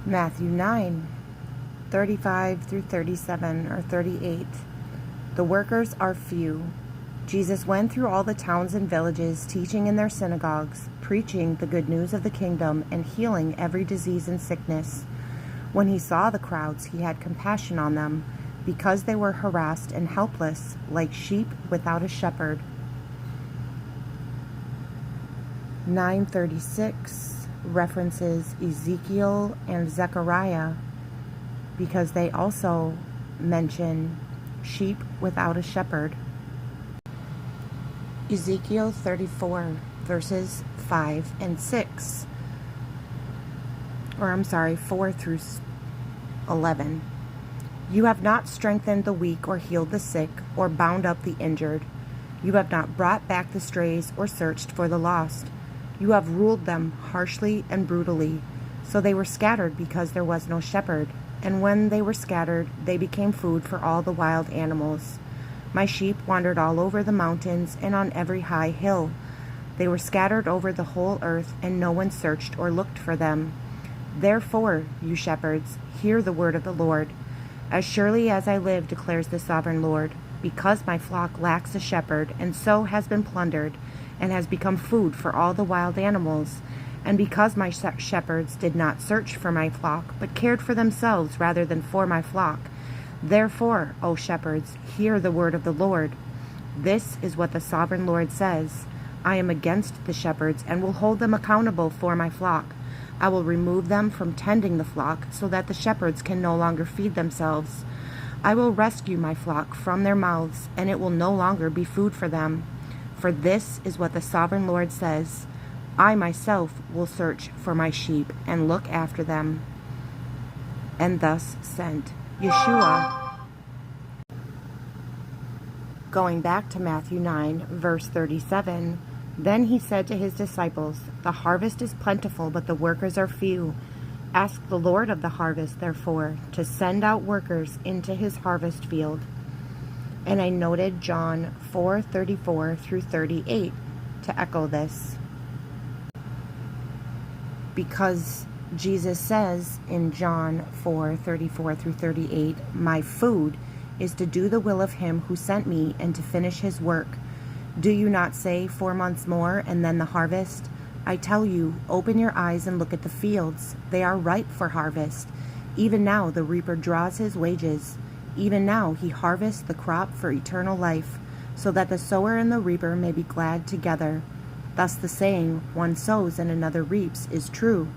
Matthew 9:35 through 37 or 38. The workers are few. Jesus went through all the towns and villages, teaching in their synagogues, preaching the good news of the kingdom, and healing every disease and sickness. When he saw the crowds, he had compassion on them, because they were harassed and helpless, like sheep without a shepherd. 9:36 references Ezekiel and Zechariah, because they also mention sheep without a shepherd. Ezekiel 34 verses 5 and 6, 4 through 11. You have not strengthened the weak or healed the sick or bound up the injured. You have not brought back the strays or searched for the lost. You have ruled them harshly and brutally, so they were scattered because there was no shepherd. And when they were scattered, they became food for all the wild animals. My sheep wandered all over the mountains and on every high hill. They were scattered over the whole earth, and no one searched or looked for them. Therefore, you shepherds, hear the word of the Lord. As surely as I live, declares the sovereign Lord, because my flock lacks a shepherd, and so has been plundered, and has become food for all the wild animals, and because my shepherds did not search for my flock, but cared for themselves rather than for my flock. Therefore, O shepherds, hear the word of the Lord. This is what the sovereign Lord says. I am against the shepherds, and will hold them accountable for my flock. I will remove them from tending the flock, so that the shepherds can no longer feed themselves. I will rescue my flock from their mouths, and it will no longer be food for them. For this is what the sovereign Lord says. I myself will search for my sheep and look after them. And thus sent Yeshua. Going back to Matthew 9, verse 37, then he said to his disciples, the harvest is plentiful, but the workers are few. Ask the Lord of the harvest, therefore, to send out workers into his harvest field. And I noted John 4:34 through 38 to echo this. Because Jesus says in John 4:34 through 38, my food is to do the will of him who sent me and to finish his work. Do you not say 4 months more and then the harvest? I tell you, open your eyes and look at the fields. They are ripe for harvest. Even now the reaper draws his wages. Even now he harvests the crop for eternal life, so that the sower and the reaper may be glad together. Thus the saying, one sows and another reaps, is true.